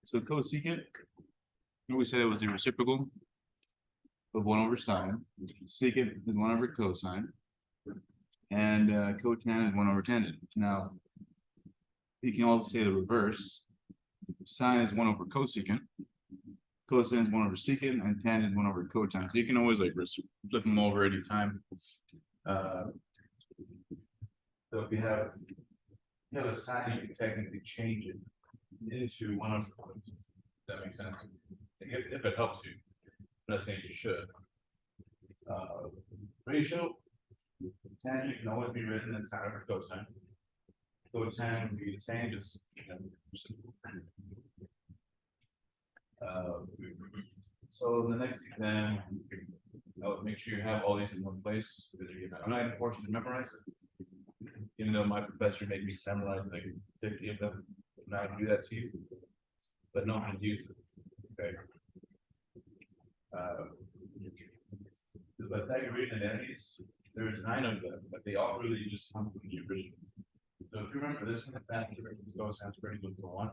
So cosecant, we said it was the reciprocal of 1 over sine. Secant is 1 over cosine. And cotan is 1 over tangent. Now, you can also say the reverse. Sine is 1 over cosecant. Cosine is 1 over secant, and tangent is 1 over cotangent. So you can always like flip them over anytime. So if you have a sine, you can technically change it into 1 over cosine. That makes sense. If it helps you. I'm not saying you should. Ratio, tangent can always be written as sine over cosine. Cotangent would be the same, just so the next exam, I would make sure you have all these in one place. I'm not forced to memorize it, even though my professor made me memorize like 50 of them. I'm not gonna do that to you, but know how to use it. Okay. The Pythagorean identities, there's 9 of them, but they all really just come from the original. So if you remember this one, it's actually sounds pretty good for 1.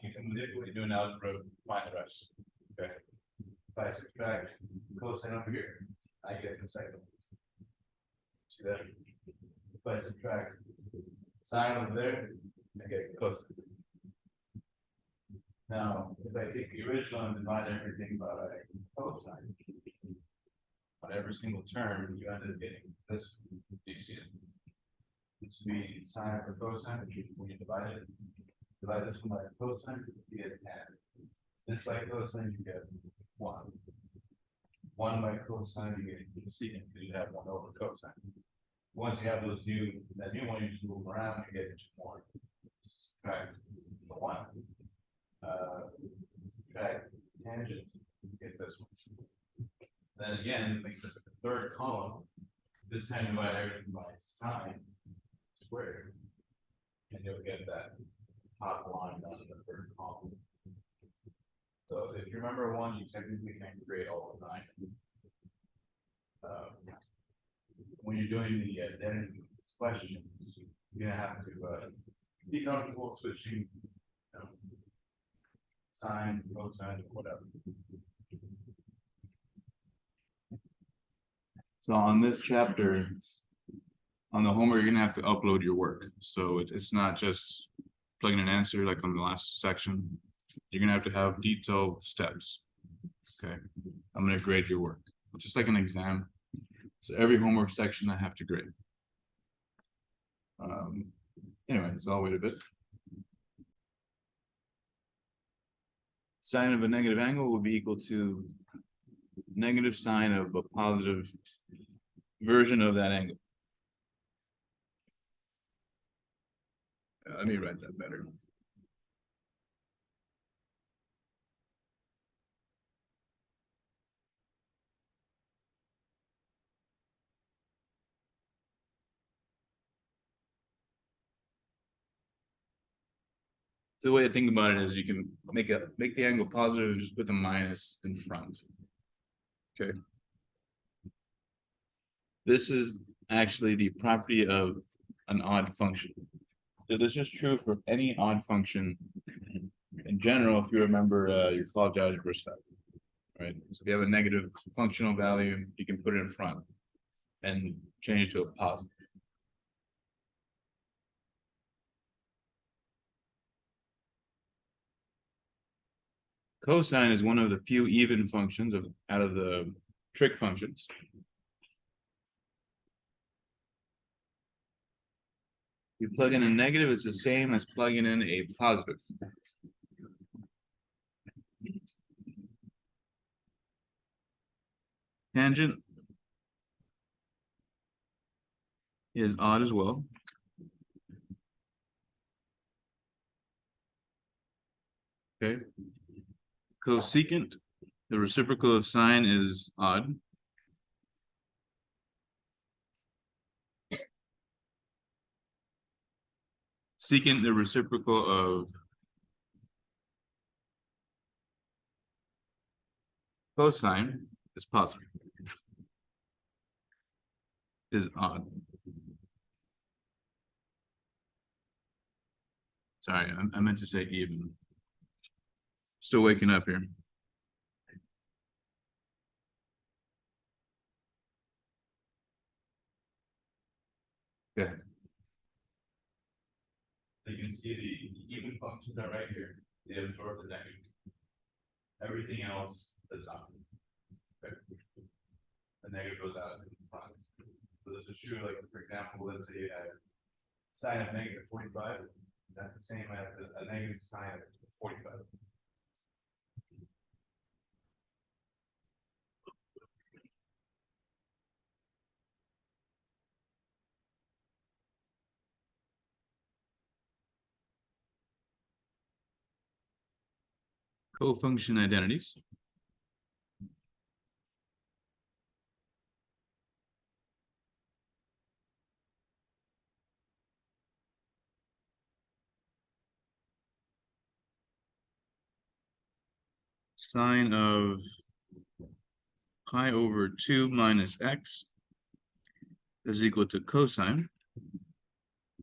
You can manipulate doing algebra, find the rest. Okay. If I subtract cosine over here, I get the second one. See that? If I subtract sine over there, I get cosine. Now, if I take the original and divide everything by cosine, on every single term, you end up getting this. Do you see it? This would be sine over cosine, when you divide this one by cosine, you get tan. This by cosine, you get 1. 1 by cosine, you get secant, because you have 1 over cosine. Once you have that new one, you just move around, you get 2 more. Subtract the 1. Subtract tangent, you get this one. Then again, make the 3rd column. This time you divide everything by sine squared, and you'll get that top line down in the 3rd column. So if you remember 1, you technically can create all of 9. When you're doing the identity questions, you're gonna have to be comfortable switching, sine, cosine, whatever. So on this chapter, on the homework, you're gonna have to upload your work. So it's not just plugging an answer like on the last section. You're gonna have to have detailed steps. Okay, I'm gonna grade your work, just like an exam. So every homework section I have to grade. Anyway, so I'll wait a bit. Sine of a negative angle will be equal to negative sine of a positive version of that angle. Let me write that better. So the way to think about it is you can make the angle positive and just put the minus in front. Okay. This is actually the property of an odd function. So this is true for any odd function in general, if you remember your college algebra stuff, right? So if you have a negative functional value, you can put it in front and change it to a positive. Cosine is one of the few even functions out of the trig functions. You plug in a negative, it's the same as plugging in a positive. Tangent is odd as well. Okay. Cosecant, the reciprocal of sine, is odd. Secant, the reciprocal of cosine, is positive. Is odd. Sorry, I meant to say even. Still waking up here. Okay. You can see the even functions are right here. They absorb the negative. Everything else does not. Okay. The negative goes out in front. So this is true, like for example, let's say you had sine of negative 45. That's the same as a negative sine of 45. Co-function identities. Sine of pi over 2 minus x is equal to cosine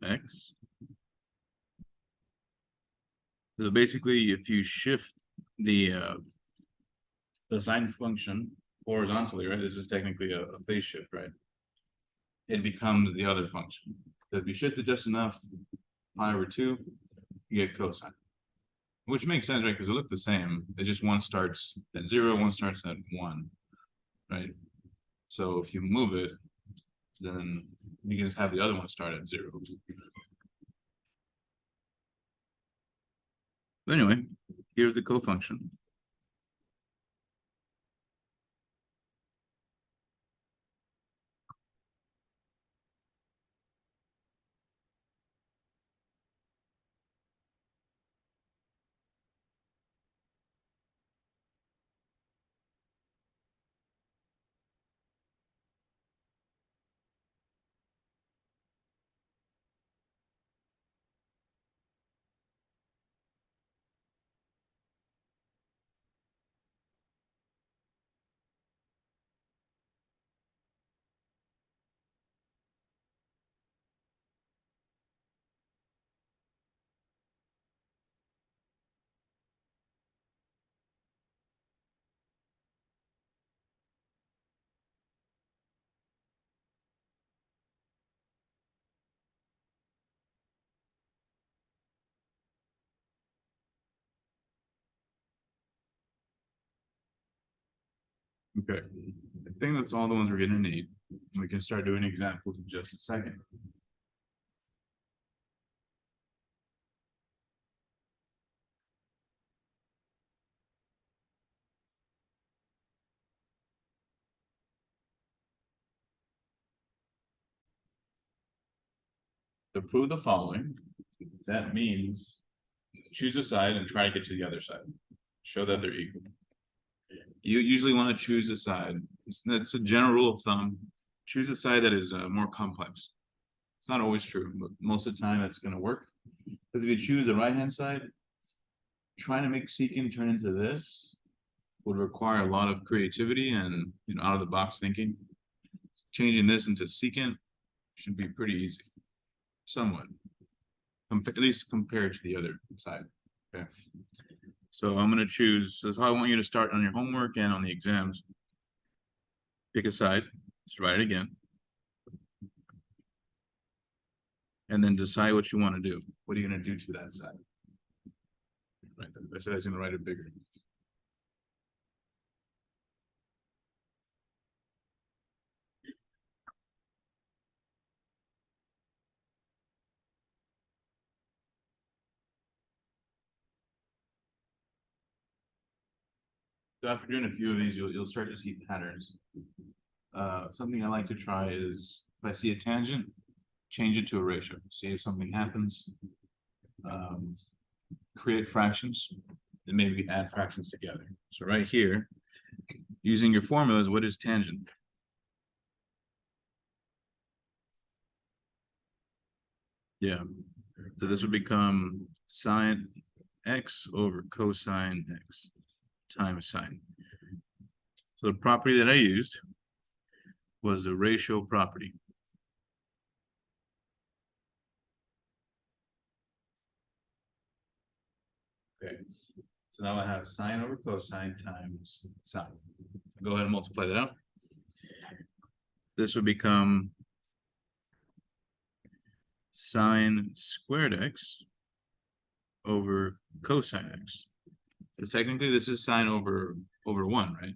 x. So basically, if you shift the sine function horizontally, right? This is technically a phase shift, right? It becomes the other function. So if you shift it just enough, pi over 2, you get cosine. Which makes sense, right? Because they look the same. It's just one starts at 0, one starts at 1, right? So if you move it, then you can just have the other one start at 0. But anyway, here's the cofunction. Okay, I think that's all the ones we're gonna need. We can start doing examples in just a second. To prove the following, that means choose a side and try to get to the other side. Show that they're equal. You usually want to choose a side. That's a general rule of thumb. Choose a side that is more complex. It's not always true, but most of the time it's going to work. Because if you choose the right-hand side, trying to make secant turn into this would require a lot of creativity and out of the box thinking. Changing this into secant should be pretty easy, somewhat, at least compared to the other side. Okay. So I'm going to choose. That's how I want you to start on your homework and on the exams. Pick a side. Let's write it again. And then decide what you want to do. What are you going to do to that side? Right. I said I was going to write it bigger. So after doing a few of these, you'll start to see patterns. Something I like to try is if I see a tangent, change it to a ratio. See if something happens. Create fractions and maybe add fractions together. So right here, using your formulas, what is tangent? Yeah. So this would become sine x over cosine x times sine. So the property that I used was the ratio property. Okay. So now I have sine over cosine times sine. Go ahead and multiply that out. This would become sine squared x over cosine x. Because technically this is sine over 1, right?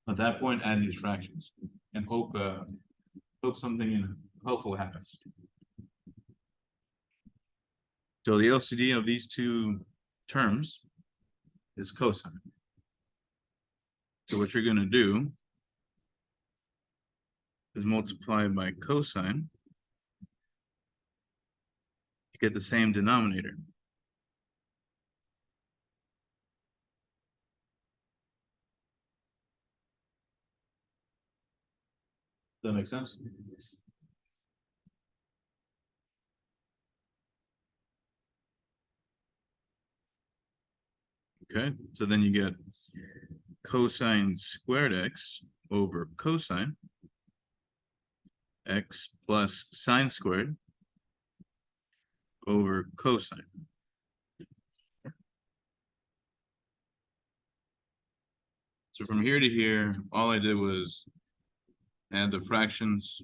At that point, add these fractions and hope something helpful happens. So the LCD of these two terms is cosine. So what you're going to do is multiply by cosine to get the same denominator. Does that make sense? Okay, so then you get cosine squared x over cosine x plus sine squared over cosine. So from here to here, all I did was add the fractions.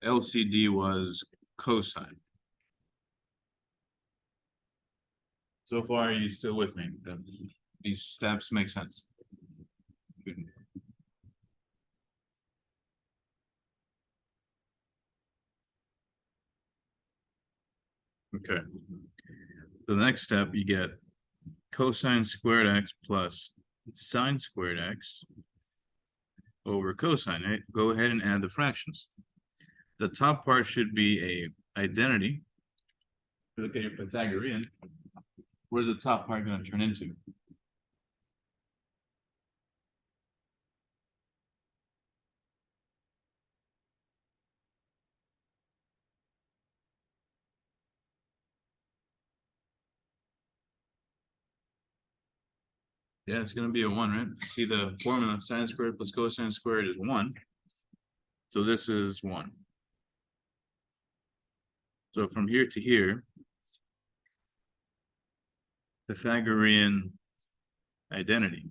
LCD was cosine. So far, are you still with me? These steps make sense. Good. Okay. So the next step, you get cosine squared x plus sine squared x over cosine. Right? Go ahead and add the fractions. The top part should be a identity. If you look at your Pythagorean, where's the top part going to turn into? Yeah, it's going to be a 1, right? See the formula, sine squared plus cosine squared is 1. So this is 1. So from here to here, Pythagorean identity.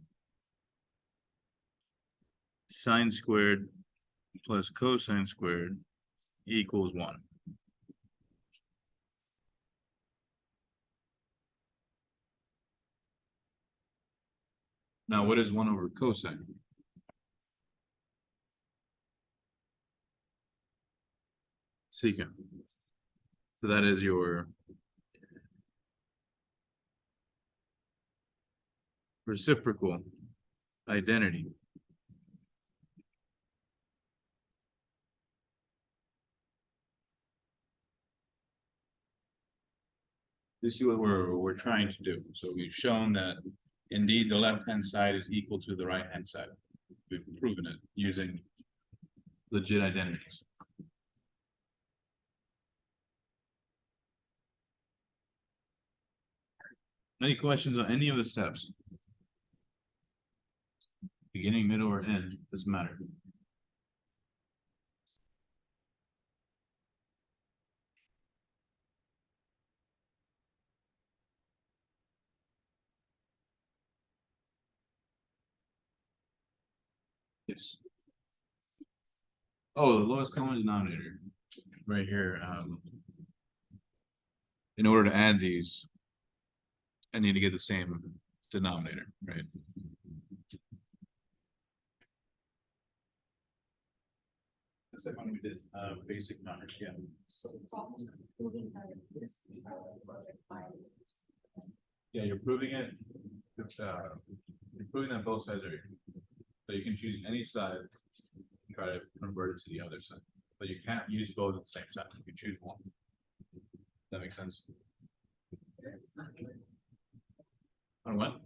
Sine squared plus cosine squared equals 1. Now, what is 1 over cosine? Secant. So that is your reciprocal identity. This is what we're trying to do. So we've shown that indeed the left-hand side is equal to the right-hand side. We've proven it using legit identities. Any questions on any of the steps? Beginning, middle, or end, doesn't matter. Yes. Oh, the lowest common denominator, right here. In order to add these, I need to get the same denominator, right? That's like when we did basic numbers, yeah. Yeah, you're proving it. You're proving that both sides are equal. So you can choose any side and try to convert it to the other side. But you can't use both at the same time. You can choose one. That makes sense. On what?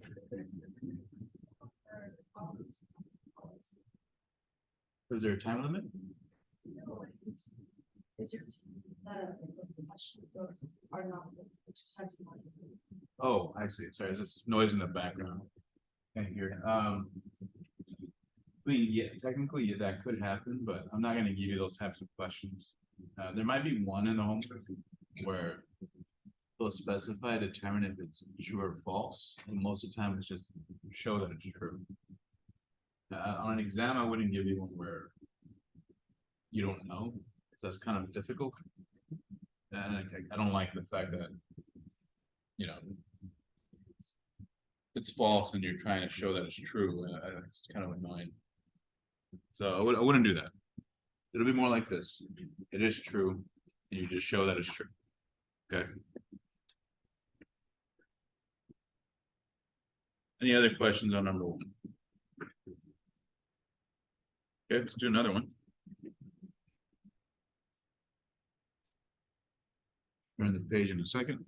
Is there a time limit? Oh, I see. Sorry, is this noise in the background? Can't hear. I mean, yeah, technically yeah, that could happen, but I'm not gonna give you those types of questions. There might be one in the homework where they'll specify, determine if it's true or false, and most of the time it's just show that it's true. On an exam, I wouldn't give you one where you don't know, 'cause that's kind of difficult. And I don't like the fact that, you know, it's false and you're trying to show that it's true. It's kind of annoying. So I wouldn't do that. It'll be more like this. It is true, and you just show that it's true. Okay. Any other questions on number 1? Okay, let's do another one. Turn the page in a second.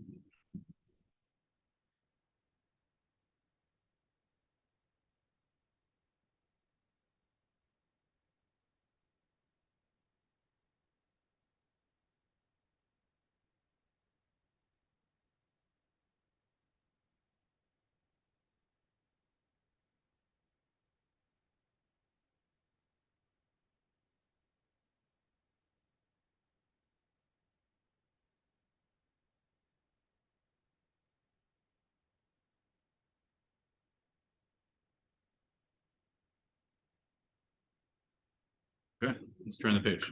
Okay, let's turn the page.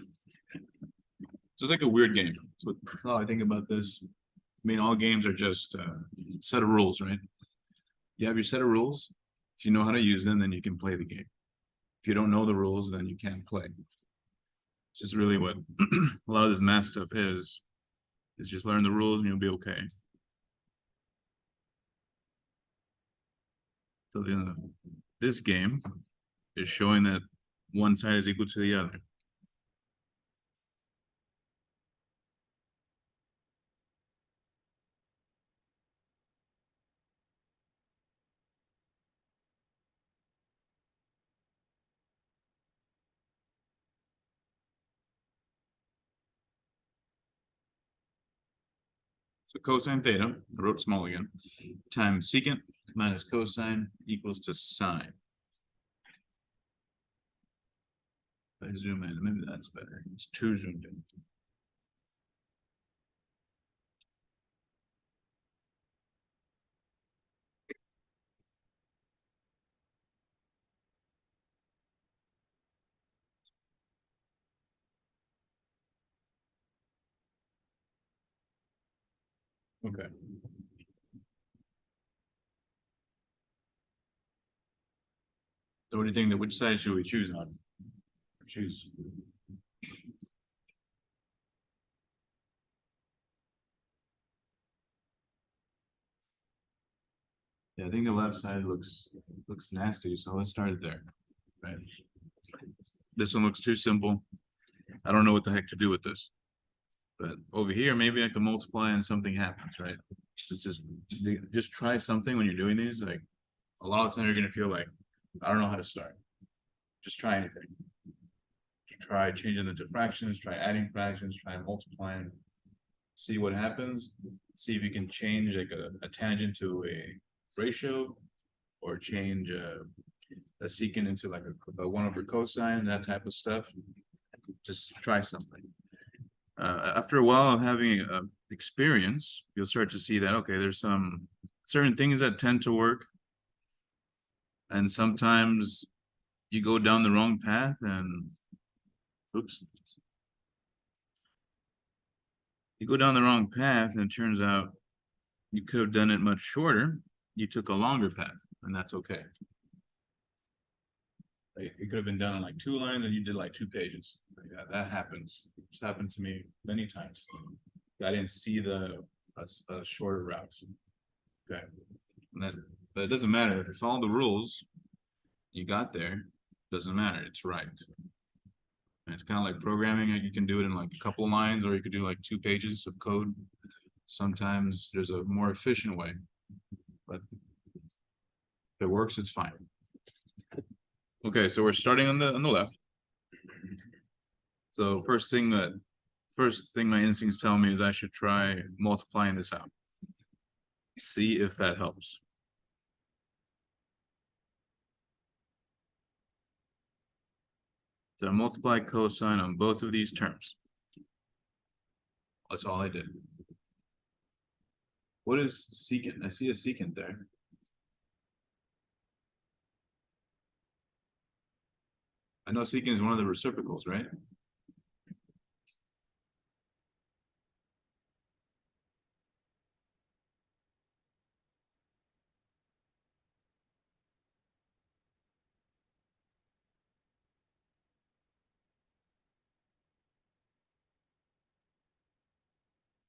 So it's like a weird game. That's how I think about this. I mean, all games are just a set of rules, right? You have your set of rules. If you know how to use them, then you can play the game. If you don't know the rules, then you can't play. It's just really what a lot of this math stuff is just learn the rules and you'll be okay. So this game is showing that one side is equal to the other. So cosine theta, I wrote small again, times secant minus cosine equals to sine. If I zoom in, maybe that's better. It's too zoomed in. Okay. So what do you think that which side should we choose on? Choose. Yeah, I think the left side looks nasty, so let's start it there. Right. This one looks too simple. I don't know what the heck to do with this. But over here, maybe I can multiply and something happens, right? It's just try something when you're doing these. Like a lot of times you're gonna feel like I don't know how to start. Just try anything. Try changing into fractions, try adding fractions, try multiplying, see what happens, see if you can change like a tangent to a ratio, or change a secant into like a 1 over cosine, that type of stuff. Just try something. After a while of having experience, you'll start to see that, okay, there's some certain things that tend to work. And sometimes you go down the wrong path and, oops. You go down the wrong path and it turns out you could have done it much shorter. You took a longer path, and that's okay. It could have been done on like 2 lines and you did like 2 pages. Yeah, that happens. It's happened to me many times. I didn't see the shorter routes. Okay. But it doesn't matter. If you follow the rules, you got there. Doesn't matter. It's right. And it's kind of like programming. You can do it in like a couple lines, or you could do like 2 pages of code. Sometimes there's a more efficient way, but if it works, it's fine. Okay, so we're starting on the left. So first thing my instincts tell me is I should try multiplying this out. See if that helps. So I multiply cosine on both of these terms. That's all I did. What is secant? I see a secant there. I know secant is one of the reciprocals, right?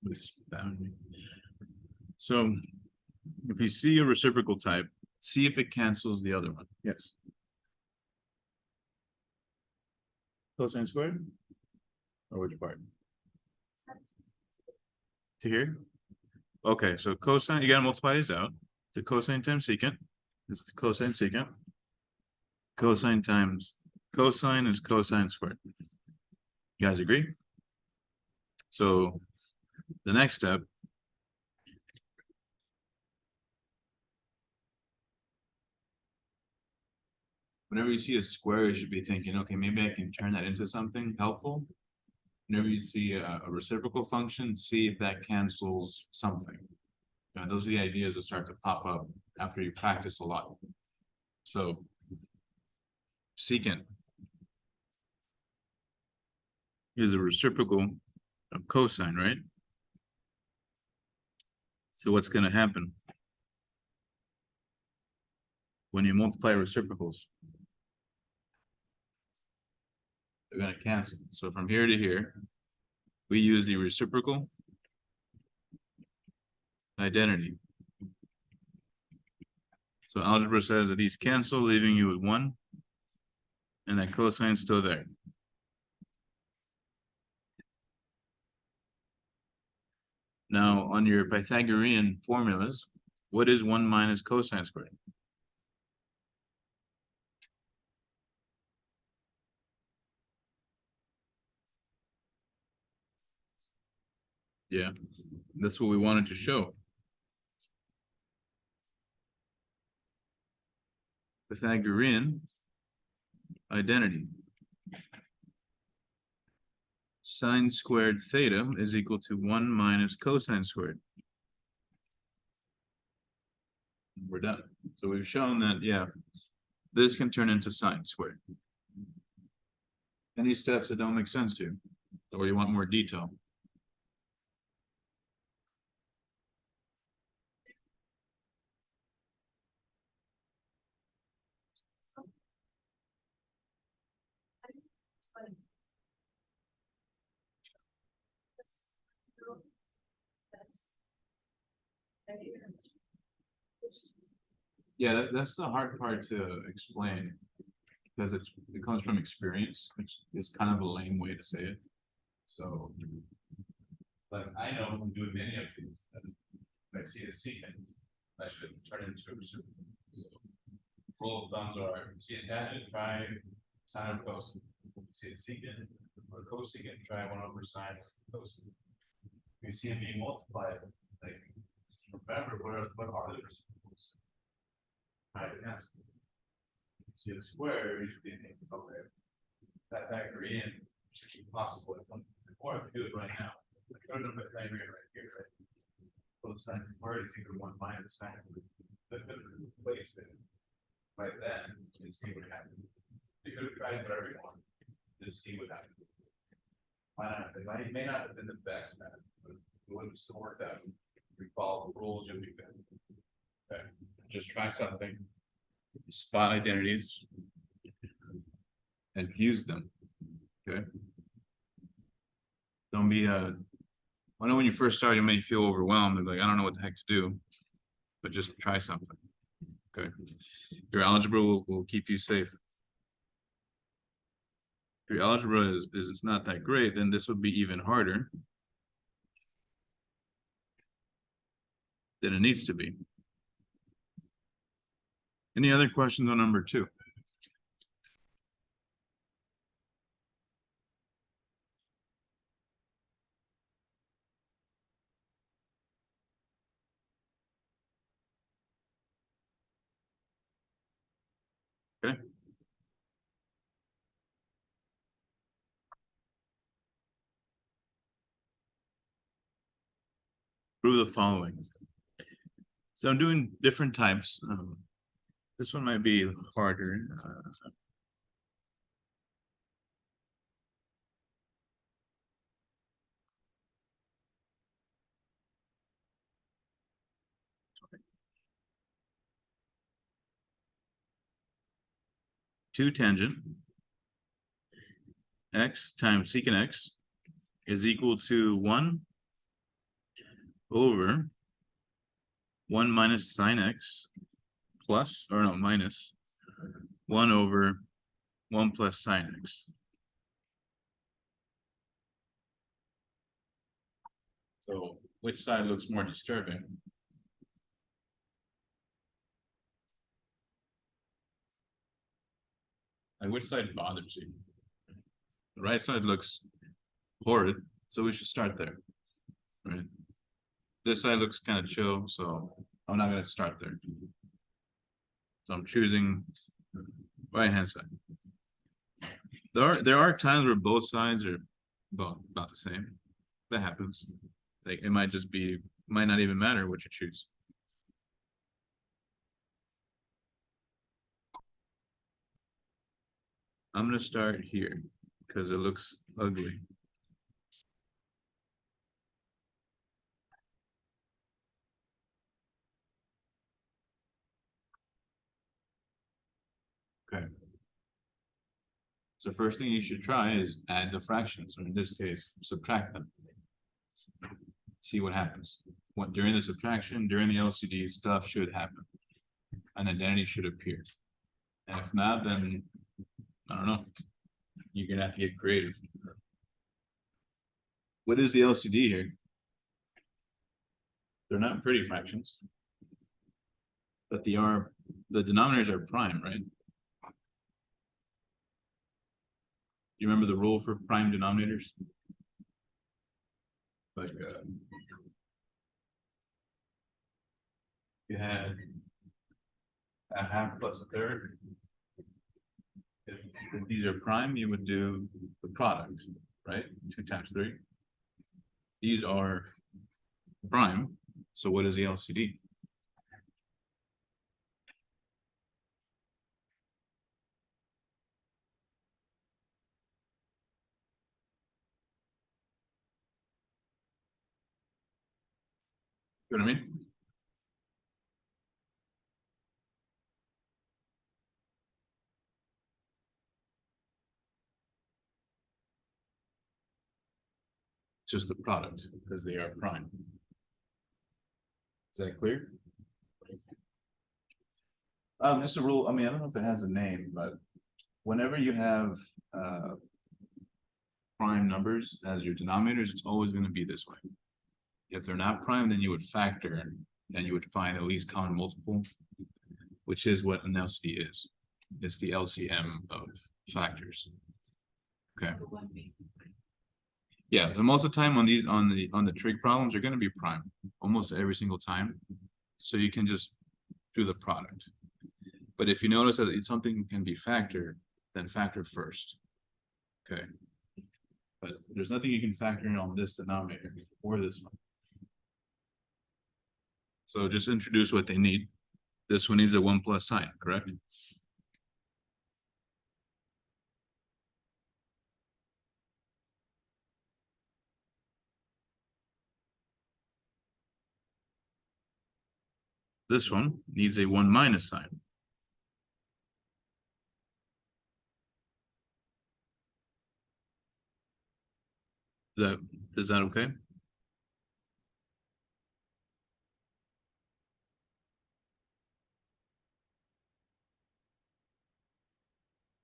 This boundary. So if you see a reciprocal type, see if it cancels the other one. Yes. Cosine squared? Or which part? To here? Okay, so cosine, you gotta multiply these out. The cosine times secant is the cosine secant. Cosine times cosine is cosine squared. You guys agree? So the next step, whenever you see a square, you should be thinking, okay, maybe I can turn that into something helpful. Whenever you see a reciprocal function, see if that cancels something. Those are the ideas that start to pop up after you practice a lot. So secant is a reciprocal of cosine, right? So what's going to happen when you multiply reciprocals? They're going to cancel. So from here to here, we use the reciprocal identity. So algebra says that these cancel, leaving you with 1, and that cosine's still there. Now, on your Pythagorean formulas, what is 1 minus cosine squared? Yeah, that's what we wanted to show. Pythagorean identity. Sine squared theta is equal to 1 minus cosine squared. We're done. So we've shown that, yeah, this can turn into sine squared. Any steps that don't make sense to you, or you want more detail? Yeah, that's the hard part to explain because it comes from experience, which is kind of a lame way to say it. So, like I know from doing many of these that if I see a secant, I should turn it into a reciprocal. So, rule of thumbs are see a tangent, try sine or cosine. See a secant or cosecant, try 1 over sine cosine. You see it being multiplied, like remember what are the reciprocals? See the square, you should be thinking, okay, that Pythagorean should be possible at some point. Or I could do it right now. I go to the Pythagorean right here, right? Both sides squared is equal to 1 minus sine. Place it right then and see what happens. You could have tried for everyone, just see what happens. Why not? It may not have been the best method, but it would have still worked out. If we follow the rules, you'll be good. Okay, just try something. Spot identities and use them. Okay. Don't be I know when you first start, you may feel overwhelmed and like, I don't know what the heck to do, but just try something. Okay. Your algebra will keep you safe. If your algebra is not that great, then this would be even harder than it needs to be. Any other questions on number 2? Okay. Prove the following. So I'm doing different types. This one might be harder. 2 tangent x times secant x is equal to 1 over 1 minus sine x plus, or no, minus 1 over 1 plus sine x. So which side looks more disturbing? Like which side bothers you? The right side looks horrid, so we should start there, right? This side looks kind of chill, so I'm not gonna start there. So I'm choosing right hand side. There are times where both sides are about the same. That happens. Like it might just be, might not even matter what you choose. I'm gonna start here because it looks ugly. Okay. So first thing you should try is add the fractions, or in this case, subtract them. See what happens. What during the subtraction, during the LCD, stuff should happen. An identity should appear. And if not, then I don't know. You're gonna have to get creative. What is the LCD here? They're not pretty fractions. But the denominators are prime, right? You remember the rule for prime denominators? Like you had a half plus a third. If these are prime, you would do the product, right? 2 times 3. These are prime. So what is the LCD? You know what I mean? It's just the product because they are prime. Is that clear? Just a rule. I mean, I don't know if it has a name, but whenever you have prime numbers as your denominators, it's always going to be this way. If they're not prime, then you would factor and you would find the least common multiple, which is what an LCD is. It's the LCM of factors. Okay. Yeah, so most of the time on these on the trig problems, you're going to be prime almost every single time. So you can just do the product. But if you notice that something can be factored, then factor first. Okay. But there's nothing you can factor in on this denominator or this one. So just introduce what they need. This one needs a 1 plus sign, correct? This one needs a 1 minus sign. Is that okay?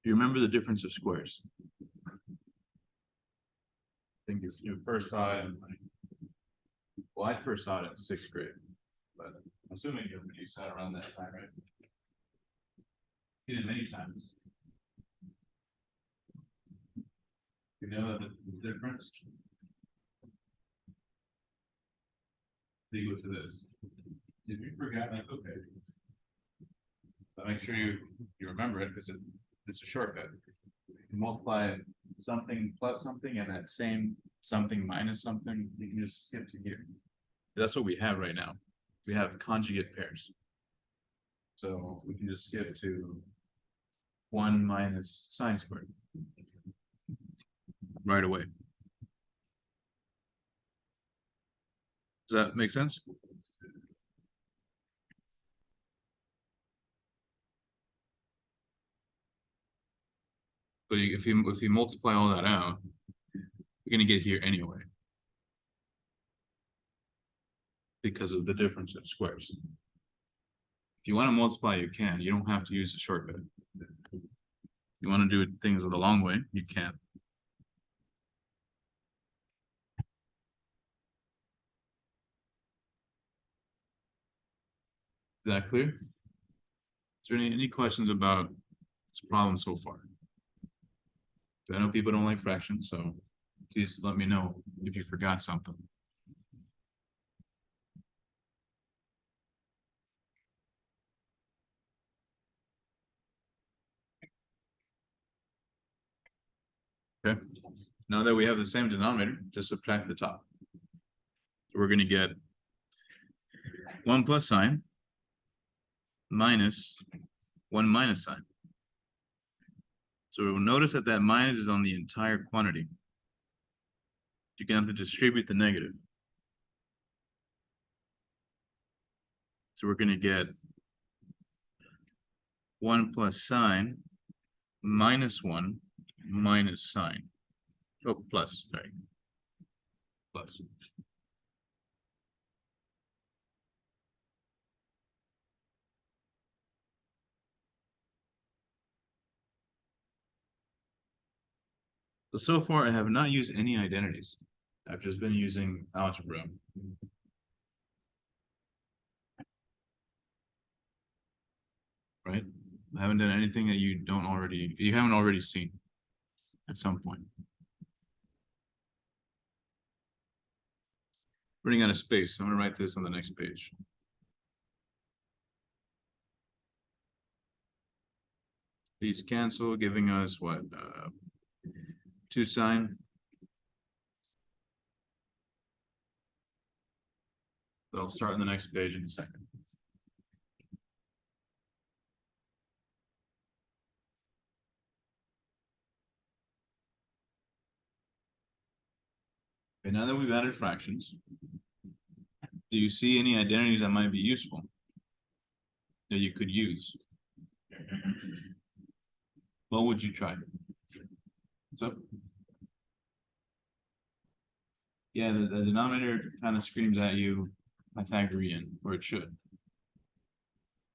Do you remember the difference of squares? I think you first saw it in, well, I first saw it in 6th grade, but I'm assuming you saw it around that time, right? You did it many times. You know the difference? It's equal to this. If you forgot, that's okay. But make sure you remember it because it's a shortcut. You multiply something plus something and that same something minus something, you can just skip to here. That's what we have right now. We have conjugate pairs. So we can just skip to 1 minus sine squared right away. Does that make sense? But if you multiply all that out, you're gonna get here anyway. Because of the difference of squares. If you want to multiply, you can. You don't have to use the shortcut. You want to do things the long way, you can. Is that clear? Is there any questions about this problem so far? I know people don't like fractions, so please let me know if you forgot something. Okay. Now that we have the same denominator, just subtract the top. So we're going to get 1 plus sine minus 1 minus sine. So we'll notice that that minus is on the entire quantity. You're going to have to distribute the negative. So we're going to get 1 plus sine minus 1 minus sine. Oh, plus, sorry. Plus. So far, I have not used any identities. I've just been using algebra. Right? I haven't done anything that you haven't already seen at some point. Running out of space. I'm gonna write this on the next page. These cancel, giving us what? 2 sine. But I'll start on the next page in a second. Okay, now that we've added fractions, do you see any identities that might be useful that you could use? What would you try? What's up? Yeah, the denominator kind of screams at you Pythagorean, or it should.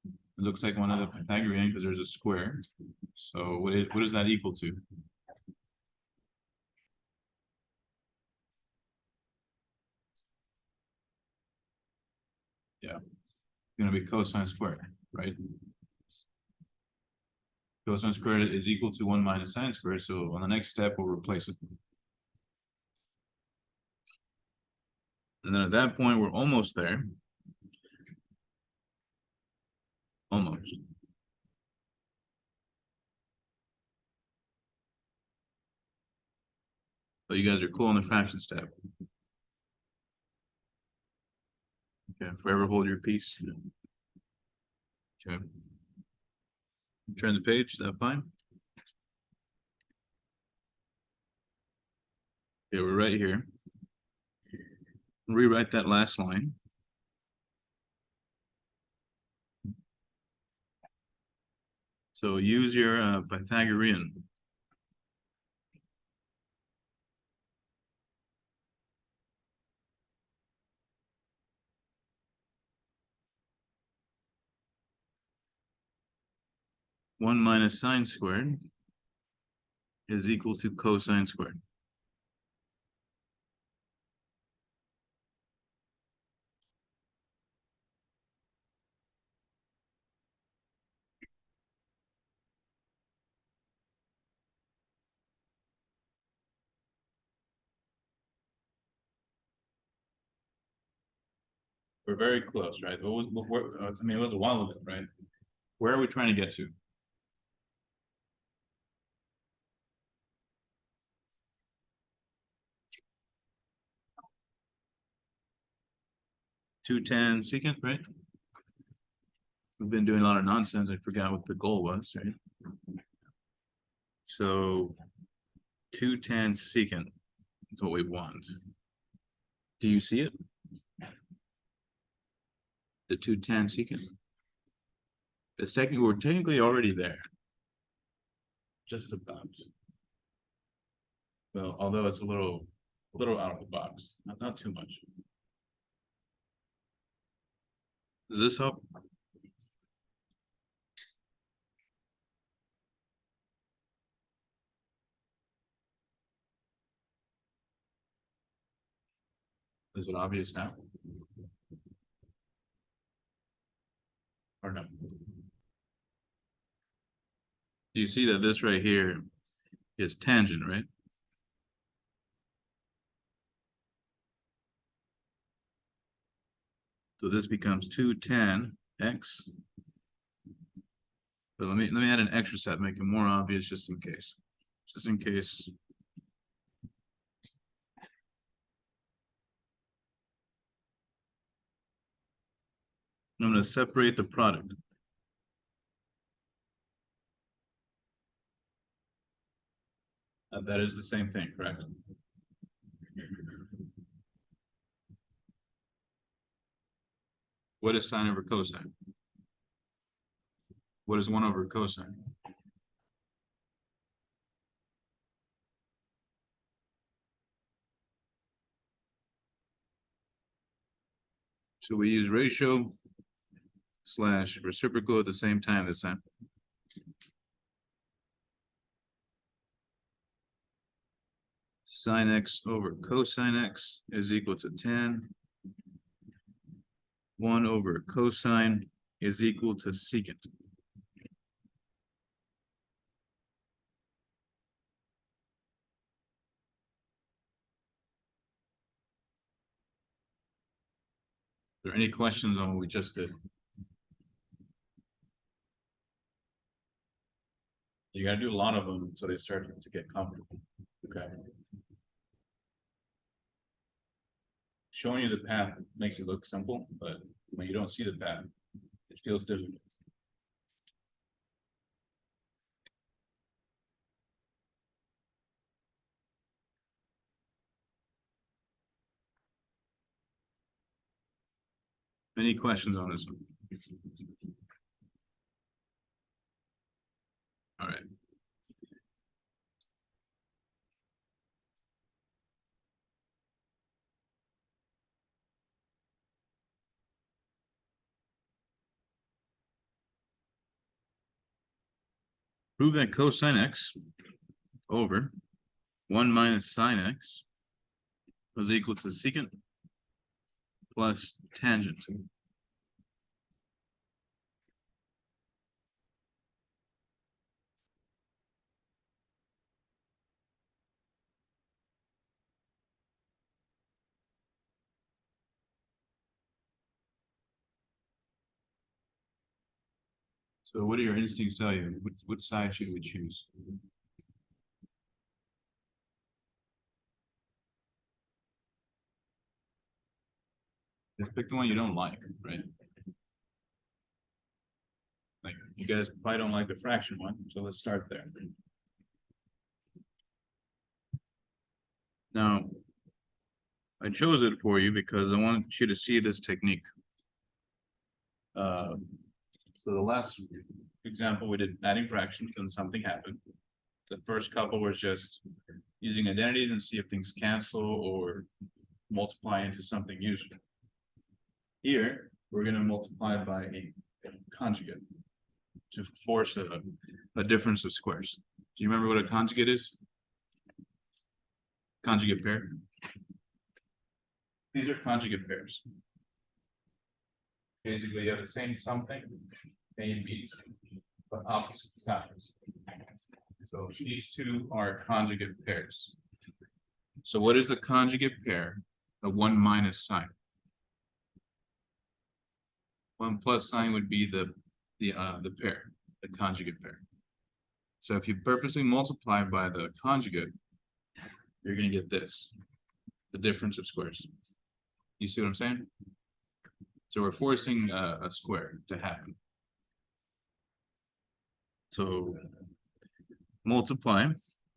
It looks like one of the Pythagorean because there's a square. So what is that equal to? Yeah, it's going to be cosine squared, right? Cosine squared is equal to 1 minus sine squared. So on the next step, we'll replace it. And then at that point, we're almost there. Almost. But you guys are cool on the fraction step. Okay, forever hold your peace. Okay. Turn the page, is that fine? Okay, we're right here. Rewrite that last line. So use your Pythagorean. One minus sine squared is equal to cosine squared. We're very close, right? I mean, it was a while ago, right? Where are we trying to get to? 210 secant, right? We've been doing a lot of nonsense. I forgot what the goal was, right? So 210 secant is what we want. Do you see it? The 210 secant. We're technically already there. Just about. Well, although it's a little out of the box, not too much. Does this help? Is it obvious now? Or no? You see that this right here is tangent, right? So this becomes 210x. But let me add an extra step, make it more obvious just in case. Just in case. I'm going to separate the product. That is the same thing, correct? What is sine over cosine? What is 1 over cosine? So we use ratio / reciprocal at the same time this time. Sine x over cosine x is equal to 10. 1 over cosine is equal to secant. Are there any questions on what we just did? You gotta do a lot of them until they start to get comfortable. Okay. Showing you the path makes it look simple, but when you don't see the path, it feels difficult. Any questions on this one? All right. Prove that cosine x over 1 minus sine x was equal to secant plus tangent. So what do your instincts tell you? Which side should we choose? Just pick the one you don't like, right? Like you guys probably don't like the fraction one, so let's start there. Now, I chose it for you because I want you to see this technique. So the last example we did adding fractions and something happened. The first couple was just using identities and see if things cancel or multiply into something useful. Here, we're going to multiply by a conjugate to force a difference of squares. Do you remember what a conjugate is? Conjugate pair. These are conjugate pairs. Basically, you have the same something, A and B, but opposite sides. So these two are conjugate pairs. So what is the conjugate pair of 1 minus sine? 1 plus sine would be the pair, the conjugate pair. So if you purposely multiply by the conjugate, you're going to get this, the difference of squares. You see what I'm saying? So we're forcing a square to happen. So multiply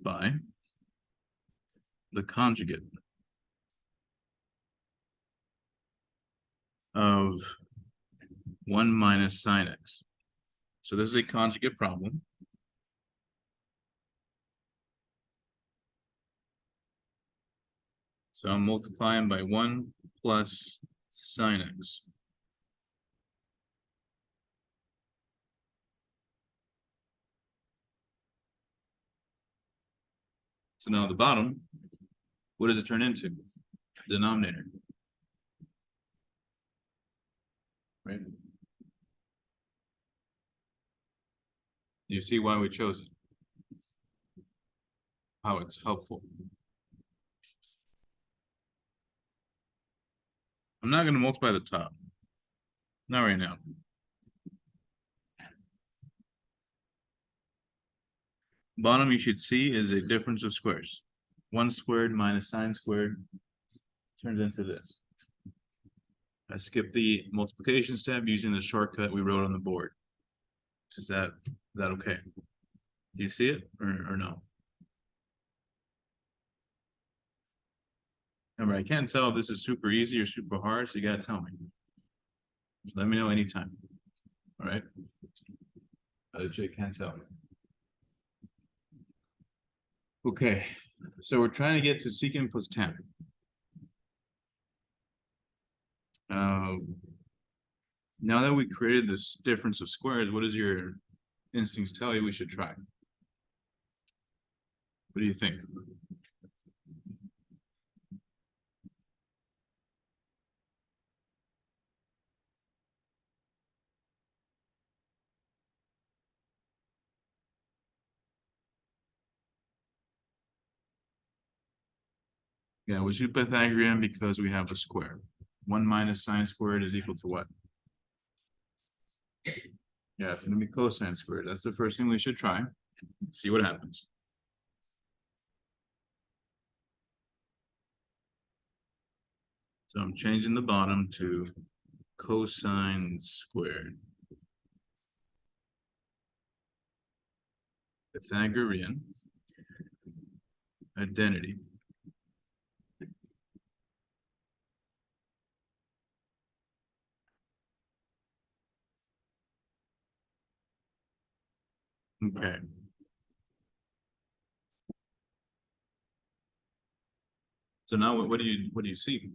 by the conjugate of 1 minus sine x. So this is a conjugate problem. So I'm multiplying by 1 plus sine x. So now the bottom, what does it turn into? Denominator. Right? You see why we chose it? How it's helpful. I'm not going to multiply the top. Not right now. Bottom you should see is a difference of squares. 1 squared minus sine squared turns into this. I skipped the multiplication step using the shortcut we wrote on the board. Is that okay? Do you see it or no? Remember, I can't tell if this is super easy or super hard, so you gotta tell me. Let me know anytime. All right. Jay can't tell. Okay, so we're trying to get to secant plus tan. Now that we created this difference of squares, what does your instincts tell you we should try? What do you think? Yeah, we should Pythagorean because we have a square. 1 minus sine squared is equal to what? Yeah, it's gonna be cosine squared. That's the first thing we should try. See what happens. So I'm changing the bottom to cosine squared. Pythagorean identity. Okay. So now what do you see?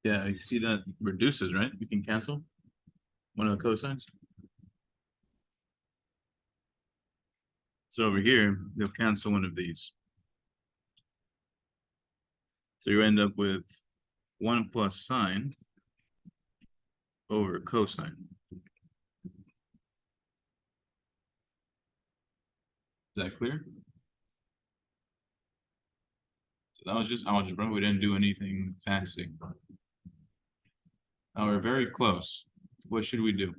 Yeah, you see that reduces, right? You can cancel one of the cosines. So over here, you'll cancel one of these. So you end up with 1 plus sine over cosine. Is that clear? So that was just algebra. We didn't do anything fancy. Now we're very close. What should we do?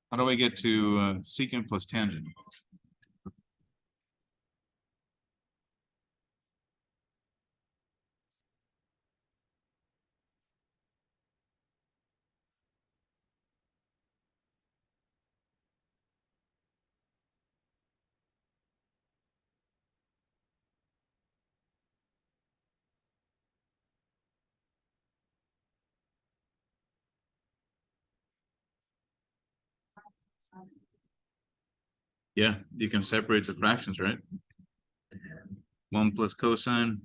How do I get to secant plus tangent? Yeah, you can separate the fractions, right? 1 plus cosine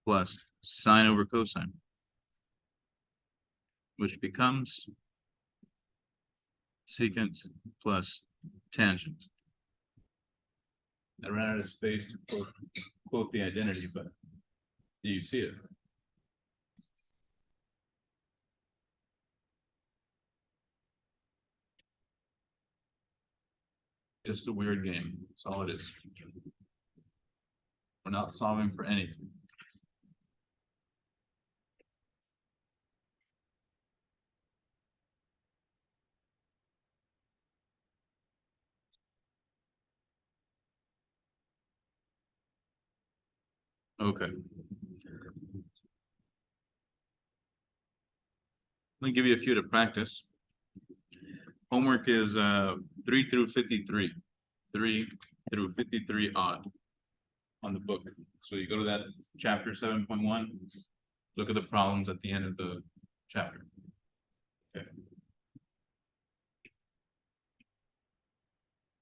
plus sine over cosine, which becomes secant plus tangent. I ran out of space to quote the identity, but do you see it? Just a weird game. That's all it is. We're not solving for anything. Okay. Let me give you a few to practice. Homework is 3 through 53. 3 through 53 odd on the book. So you go to that chapter 7.1, look at the problems at the end of the chapter. Okay.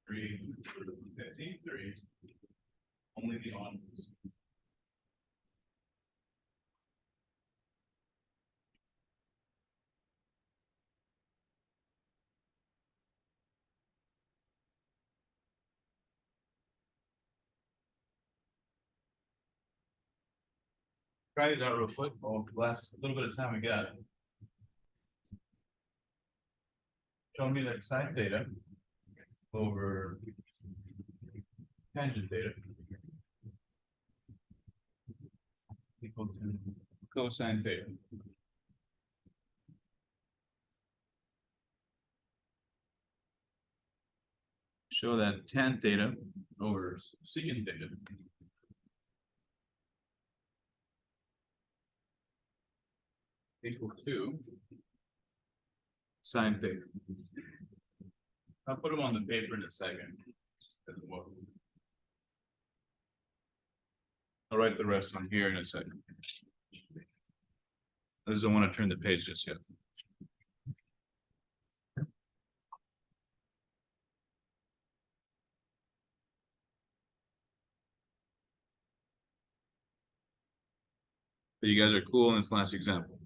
3 through 53. Only the odd. Try it out real quick. Oh, last little bit of time we got. Show me that sine theta over tangent theta equal to cosine theta. Show that tan theta over secant theta equal to sine theta. I'll put them on the paper in a second. I'll write the rest on here in a second. I just don't want to turn the page just yet. But you guys are cool in this last example.